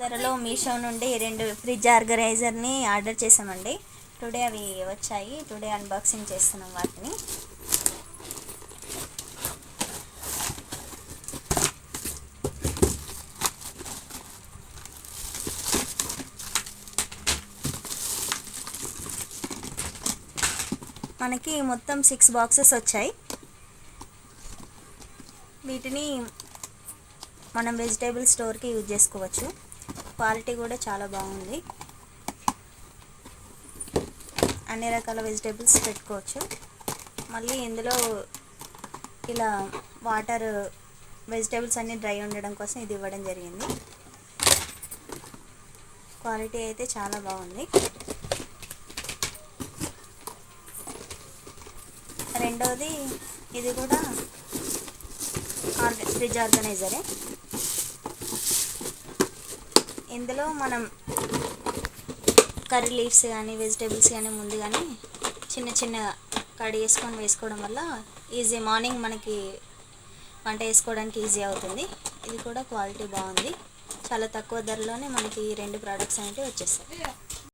ధరలో మీషో నుండి 2 fridge ఆర్గనైజర్ని order చేసామండి. టుడే అవి వచ్చాయి. టుడే అన్బాక్సింగ్ చేస్తున్నాం వాటిని. మనకి మొత్తం 6 బాక్సెస్ వచ్చాయి. వీటిని మనం వెజిటేబుల్ స్టోర్కి యూజ్ చేసుకోవచ్చు. క్వాలిటీ కూడా చాలా బాగుంది. అన్ని రకాల వెజిటేబుల్స్ పెట్టుకోవచ్చు. మళ్ళీ ఇందులో ఇలా వాటర్ వెజిటేబుల్స్ అన్నీ డ్రై ఉండడం కోసం ఇది ఇవ్వడం జరిగింది. క్వాలిటీ అయితే చాలా బాగుంది. రెండోది ఇది కూడా ఫ్రిడ్జ్ ఆర్గనైజరే. ఇందులో మనం కర్రీ లీవ్స్ కానీ వెజిటేబుల్స్ కానీ ముందుగానే చిన్న చిన్న కడి వేసుకోవడం వల్ల ఈజీ మార్నింగ్ మనకి వంట వేసుకోవడానికి ఈజీ అవుతుంది. ఇది కూడా క్వాలిటీ బాగుంది. చాలా తక్కువ ధరలోనే మనకి 2 ప్రోడక్ట్స్ అనేవి వచ్చేస్తాయి.